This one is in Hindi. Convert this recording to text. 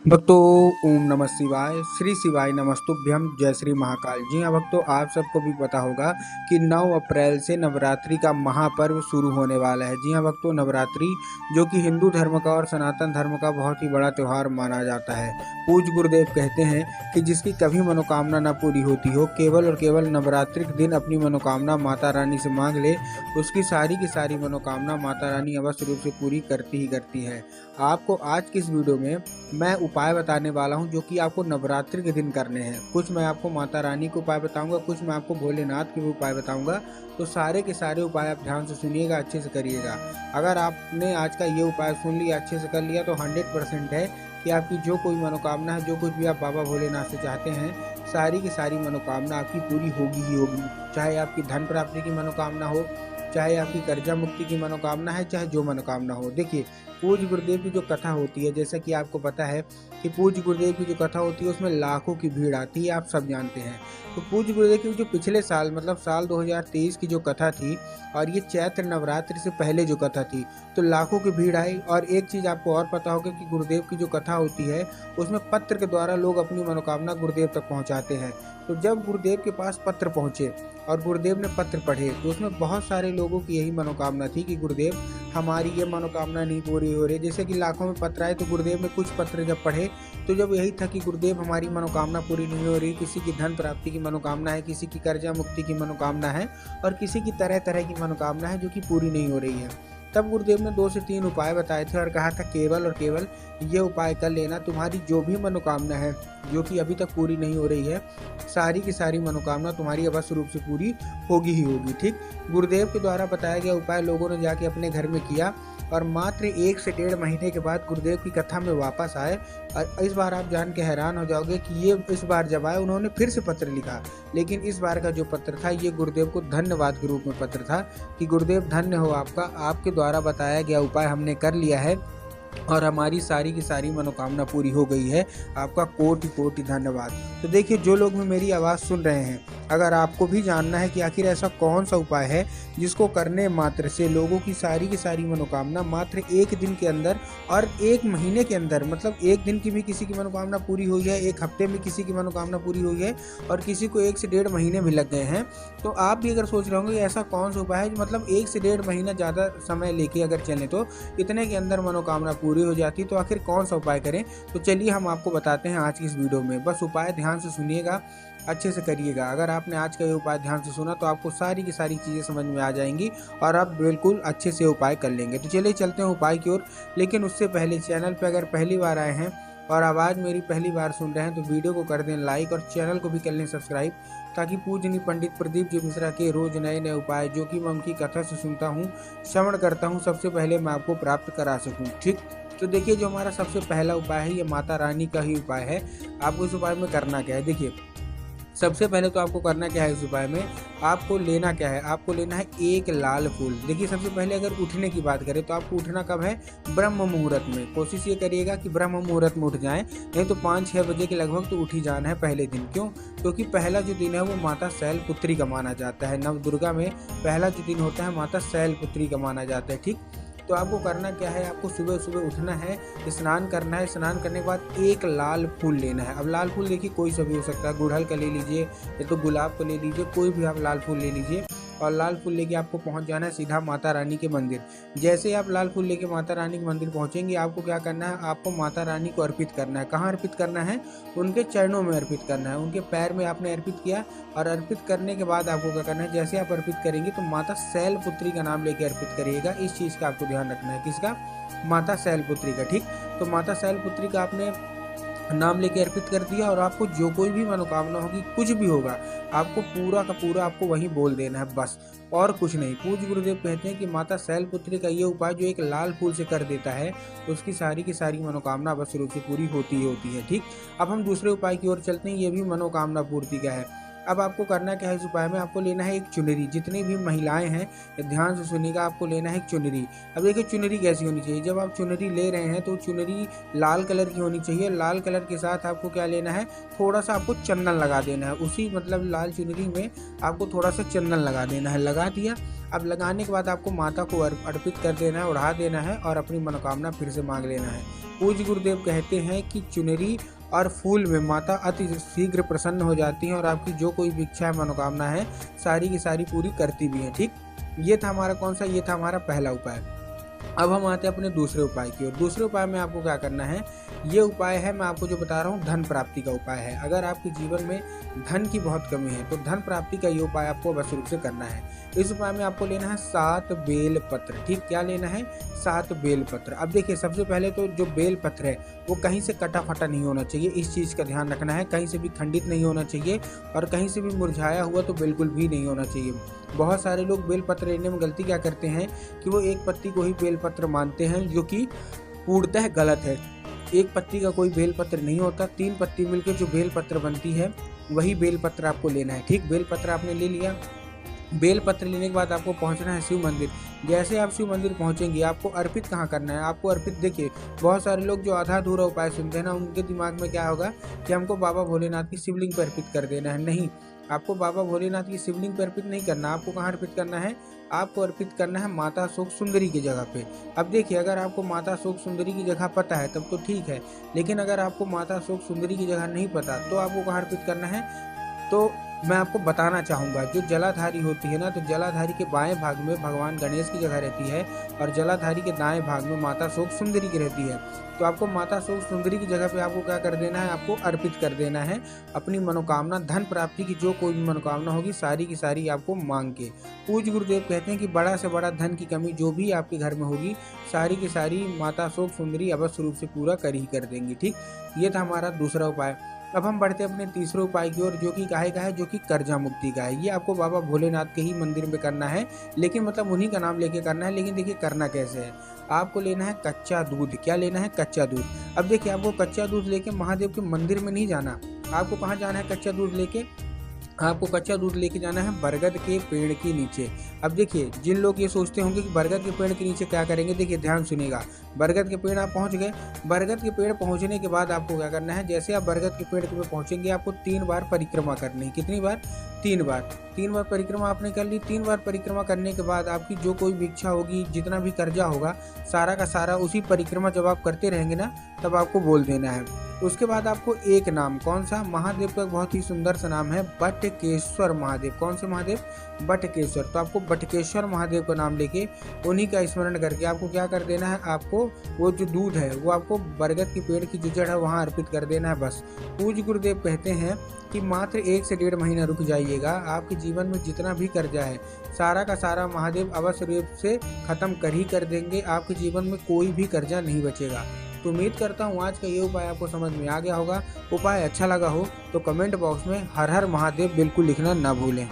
भक्तों, ओम नमः शिवाय। श्री शिवाय नमस्तुभ्यम। जय श्री महाकाल। जी हाँ भक्तों, आप सबको भी पता होगा कि 9 अप्रैल से नवरात्रि का महापर्व शुरू होने वाला है। जी हाँ भक्तों, नवरात्रि जो कि हिंदू धर्म का और सनातन धर्म का बहुत ही बड़ा त्यौहार माना जाता है। पूज्य गुरुदेव कहते हैं कि जिसकी कभी मनोकामना न पूरी होती हो, केवल और केवल नवरात्रि के दिन अपनी मनोकामना माता रानी से मांग ले, उसकी सारी की सारी मनोकामना माता रानी अवश्य रूप से पूरी करती ही करती है। आपको आज की इस वीडियो में मैं उपाय बताने वाला हूं जो कि आपको नवरात्रि के दिन करने हैं। कुछ मैं आपको माता रानी के उपाय बताऊंगा, कुछ मैं आपको भोलेनाथ के भी उपाय बताऊंगा। तो सारे के सारे उपाय आप ध्यान से सुनिएगा, अच्छे से करिएगा। अगर आपने आज का ये उपाय सुन लिया, अच्छे से कर लिया, तो 100% है कि आपकी जो कोई मनोकामना है, जो कुछ भी आप बाबा भोलेनाथ से चाहते हैं, सारी की सारी मनोकामना आपकी पूरी होगी ही होगी। चाहे आपकी धन प्राप्ति की मनोकामना हो, चाहे आपकी कर्जा मुक्ति की मनोकामना है, चाहे जो मनोकामना हो। देखिए, पूज्य गुरुदेव की जो कथा होती है, जैसा कि आपको पता है कि पूज्य गुरुदेव की जो कथा होती है उसमें लाखों की भीड़ आती है, आप सब जानते हैं। तो पूज्य गुरुदेव की जो पिछले साल मतलब साल 2023 की जो कथा थी, और ये चैत्र नवरात्रि से पहले जो कथा थी, तो लाखों की भीड़ आई। और एक चीज़ आपको और पता होगा कि गुरुदेव की जो कथा होती है उसमें पत्र के द्वारा लोग अपनी मनोकामना गुरुदेव तक पहुंचाते हैं। तो जब गुरुदेव के पास पत्र पहुंचे और गुरुदेव ने पत्र पढ़े, तो उसमें बहुत सारे लोगों की यही मनोकामना थी कि गुरुदेव, हमारी ये मनोकामना नहीं पूरी हो रही। जैसे कि लाखों में पत्र आए, तो गुरुदेव ने कुछ पत्र जब पढ़े तो जब यही था कि गुरुदेव, हमारी मनोकामना पूरी नहीं हो रही, किसी की धन प्राप्ति की मनोकामना है, किसी की कर्जा मुक्ति की मनोकामना है, और किसी की तरह तरह की मनोकामना है जो कि पूरी नहीं हो रही है। तब गुरुदेव ने 2 से 3 उपाय बताए थे और कहा था केवल और केवल ये उपाय कर लेना, तुम्हारी जो भी मनोकामना है जो कि अभी तक पूरी नहीं हो रही है, सारी की सारी मनोकामना तुम्हारी अवश्य रूप से पूरी होगी ही होगी। ठीक, गुरुदेव के द्वारा बताया गया उपाय लोगों ने जाके अपने घर में किया, और मात्र 1 से 1.5 महीने के बाद गुरुदेव की कथा में वापस आए। और इस बार आप जान के हैरान हो जाओगे कि ये इस बार जब आए उन्होंने फिर से पत्र लिखा, लेकिन इस बार का जो पत्र था ये गुरुदेव को धन्यवाद के रूप में पत्र था कि गुरुदेव धन्य हो आपका, आपके द्वारा बताया गया उपाय हमने कर लिया है और हमारी सारी की सारी मनोकामना पूरी हो गई है। आपका कोटि कोटि धन्यवाद। तो देखिए, जो लोग भी मेरी आवाज़ सुन रहे हैं, अगर आपको भी जानना है कि आखिर ऐसा कौन सा उपाय है जिसको करने मात्र से लोगों की सारी मनोकामना मात्र 1 दिन के अंदर और 1 महीने के अंदर, मतलब 1 दिन की भी किसी की मनोकामना पूरी हुई है, 1 हफ्ते में किसी की मनोकामना पूरी हुई है, और किसी को 1 से 1.5 महीने भी लग गए हैं, तो आप भी अगर सोच रहे होंगे ऐसा कौन सा उपाय है जो मतलब 1 से 1.5 महीना ज़्यादा समय लेके अगर चलें तो इतने के अंदर मनोकामना पूरी हो जाती, तो आखिर कौन सा उपाय करें। तो चलिए हम आपको बताते हैं आज की इस वीडियो में। बस उपाय ध्यान से सुनिएगा, अच्छे से करिएगा। अगर आपने आज का ये उपाय ध्यान से सुना तो आपको सारी की सारी चीज़ें समझ में आ जाएंगी और आप बिल्कुल अच्छे से उपाय कर लेंगे। तो चलिए चलते हैं उपाय की ओर। लेकिन उससे पहले चैनल पर अगर पहली बार आए हैं और आवाज़ मेरी पहली बार सुन रहे हैं तो वीडियो को कर दें लाइक और चैनल को भी कर लें सब्सक्राइब, ताकि पूजनीय पंडित प्रदीप जी मिश्रा के रोज नए नए उपाय जो कि मैं उनकी कथा से सुनता हूँ, श्रवण करता हूँ, सबसे पहले मैं आपको प्राप्त करा सकूँ। ठीक, तो देखिए, जो हमारा सबसे पहला उपाय है ये माता रानी का ही उपाय है। आपको इस उपाय में करना क्या है, देखिए, सबसे पहले तो आपको करना क्या है इस उपाय में, आपको लेना क्या है, आपको लेना है 1 लाल फूल। देखिए, सबसे पहले अगर उठने की बात करें तो आपको उठना कब है, ब्रह्म मुहूर्त में। कोशिश ये करिएगा कि ब्रह्म मुहूर्त में उठ जाएं, नहीं तो 5-6 बजे के लगभग तो उठ ही जाना है पहले दिन। क्यों? क्योंकि पहला जो दिन है वो माता शैलपुत्री का माना जाता है। नव दुर्गा में पहला जो दिन होता है माता शैलपुत्री का माना जाता है। ठीक, तो आपको करना क्या है, आपको सुबह सुबह उठना है, स्नान करना है, स्नान करने के बाद 1 लाल फूल लेना है। अब लाल फूल देखिए कोई सा भी हो सकता है, गुड़हल का ले लीजिए या तो गुलाब का ले लीजिए, कोई भी आप लाल फूल ले लीजिए, और लाल फूल लेके आपको पहुंच जाना है सीधा माता रानी के मंदिर। जैसे आप लाल फूल लेके माता रानी के मंदिर पहुंचेंगे, आपको क्या करना है, आपको माता रानी को अर्पित करना है। कहाँ अर्पित करना है? उनके चरणों में अर्पित करना है। उनके पैर में आपने अर्पित किया, और अर्पित करने के बाद आपको क्या करना है, जैसे आप अर्पित करेंगे तो माता शैलपुत्री का नाम लेके अर्पित करिएगा। इस चीज़ का आपको ध्यान रखना है। किसका? माता शैलपुत्री का। ठीक, तो माता शैलपुत्री का आपने नाम लेके अर्पित कर दिया, और आपको जो कोई भी मनोकामना होगी, कुछ भी होगा, आपको पूरा का पूरा आपको वही बोल देना है, बस, और कुछ नहीं। पूज्य गुरुदेव कहते हैं कि माता शैलपुत्री का ये उपाय जो 1 लाल फूल से कर देता है, उसकी सारी की सारी मनोकामना अवश्य रूप से पूरी होती ही होती है। ठीक, अब हम दूसरे उपाय की ओर चलते हैं। ये भी मनोकामना पूर्ति का है। अब आपको करना क्या है, इस उपाय में आपको लेना है एक चुनरी। जितनी भी महिलाएं हैं ध्यान से सुनिएगा, आपको लेना है एक चुनरी। अब देखिए चुनरी कैसी होनी चाहिए, जब आप चुनरी ले रहे हैं तो चुनरी लाल कलर की होनी चाहिए। लाल कलर के साथ आपको क्या लेना है, थोड़ा सा आपको चंदन लगा देना है। उसी मतलब लाल चुनरी में आपको थोड़ा सा चंदन लगा देना है। लगा दिया, अब लगाने के बाद आपको माता को अर्पित कर देना है, ओढ़ा देना है और अपनी मनोकामना फिर से मांग लेना है। पूज्य गुरुदेव कहते हैं कि चुनरी और फूल में माता अति शीघ्र प्रसन्न हो जाती हैं और आपकी जो कोई भी इच्छा है, मनोकामना है, सारी की सारी पूरी करती भी हैं। ठीक, ये था हमारा कौन सा, ये था हमारा पहला उपाय। अब हम आते हैं अपने दूसरे उपाय की ओर। दूसरे उपाय में आपको क्या करना है, ये उपाय है, मैं आपको जो बता रहा हूँ धन प्राप्ति का उपाय है। अगर आपके जीवन में धन की बहुत कमी है तो धन प्राप्ति का ये उपाय आपको अवश्य रूप से करना है। इस उपाय में आपको लेना है 7 बेल पत्र। ठीक, क्या लेना है, 7 बेल पत्र। अब देखिए सबसे पहले तो जो बेल पत्र है वो कहीं से कटा फटा नहीं होना चाहिए, इस चीज़ का ध्यान रखना है। कहीं से भी खंडित नहीं होना चाहिए और कहीं से भी मुरझाया हुआ तो बिल्कुल भी नहीं होना चाहिए। बहुत सारे लोग बेलपत्र लेने में गलती क्या करते हैं कि वो एक पत्ती को ही बेलपत्र मानते हैं, जो कि पूर्णतः गलत है। एक पत्ती का कोई बेलपत्र नहीं होता, 3 पत्ती मिलकर जो बेलपत्र बनती है वही बेलपत्र आपको लेना है। ठीक, बेलपत्र आपने ले लिया। बेलपत्र लेने के बाद आपको पहुंचना है शिव मंदिर। जैसे आप शिव मंदिर पहुंचेंगे आपको अर्पित कहाँ करना है, आपको अर्पित, देखिए बहुत सारे लोग जो आधा अधूरा उपाय सुनते हैं ना, उनके दिमाग में क्या होगा कि हमको बाबा भोलेनाथ की शिवलिंग पर अर्पित कर देना है। नहीं, आपको बाबा भोलेनाथ की शिवलिंग पर अर्पित नहीं करना। आपको कहाँ अर्पित करना है, आपको अर्पित करना है माता अशोक सुंदरी की जगह पे। अब देखिए अगर आपको माता अशोक सुंदरी की जगह पता है तब तो ठीक है, लेकिन अगर आपको माता अशोक सुंदरी की जगह नहीं पता तो आपको कहाँ अर्पित करना है, तो मैं आपको बताना चाहूँगा। जो जलाधारी होती है ना, तो जलाधारी के बाएं भाग में भगवान गणेश की जगह रहती है और जलाधारी के दाएं भाग में माता अशोक सुंदरी की रहती है। तो आपको माता अशोक सुंदरी की जगह पे आपको क्या कर देना है, आपको अर्पित कर देना है अपनी मनोकामना। धन प्राप्ति की जो कोई भी मनोकामना होगी सारी की सारी आपको मांग के। पूज्य गुरुदेव कहते हैं कि बड़ा से बड़ा धन की कमी जो भी आपके घर में होगी सारी की सारी माता अशोक सुंदरी अवश्य रूप से पूरा कर ही कर देंगी। ठीक, ये था हमारा दूसरा उपाय। अब हम बढ़ते हैं अपने तीसरे उपाय की ओर, जो कि काहे का है, जो कि कर्जा मुक्ति का है। ये आपको बाबा भोलेनाथ के ही मंदिर में करना है, लेकिन मतलब उन्हीं का नाम लेके करना है। लेकिन देखिए करना कैसे है, आपको लेना है कच्चा दूध। क्या लेना है, कच्चा दूध। अब देखिए आपको कच्चा दूध लेके महादेव के मंदिर में नहीं जाना। आपको कहाँ जाना है कच्चा दूध लेके, आपको कच्चा दूध लेके जाना है बरगद के पेड़ के नीचे। अब देखिए जिन लोग ये सोचते होंगे कि बरगद के पेड़ के नीचे क्या करेंगे, देखिए ध्यान सुनिएगा। बरगद के पेड़ आप पहुंच गए, बरगद के पेड़ पहुंचने के बाद आपको क्या करना है, जैसे आप बरगद के पेड़ पे पहुंचेंगे आपको 3 बार परिक्रमा करनी है। कितनी बार, 3 बार। 3 बार परिक्रमा आपने कर ली। 3 बार परिक्रमा करने के बाद आपकी जो कोई भी इच्छा होगी, जितना भी कर्जा होगा, सारा का सारा उसी परिक्रमा जब आप करते रहेंगे ना तब आपको बोल देना है। उसके बाद आपको एक नाम, कौन सा, महादेव का बहुत ही सुंदर सा नाम है बटकेश्वर महादेव। कौन से महादेव, बटकेश्वर। तो आपको बटकेश्वर महादेव का नाम लेके उन्हीं का स्मरण करके आपको क्या कर देना है, आपको वो जो दूध है वो आपको बरगद की पेड़ की जो जड़ है वहाँ अर्पित कर देना है बस। पूज्य गुरुदेव कहते हैं कि मात्र 1 से 1.5 महीना रुक जाइएगा, आपके जीवन में जितना भी कर्जा है सारा का सारा महादेव अवश्य रूप से खत्म कर ही कर देंगे। आपके जीवन में कोई भी कर्जा नहीं बचेगा। तो उम्मीद करता हूँ आज का ये उपाय आपको समझ में आ गया होगा। उपाय अच्छा लगा हो तो कमेंट बॉक्स में हर हर महादेव बिल्कुल लिखना ना भूलें।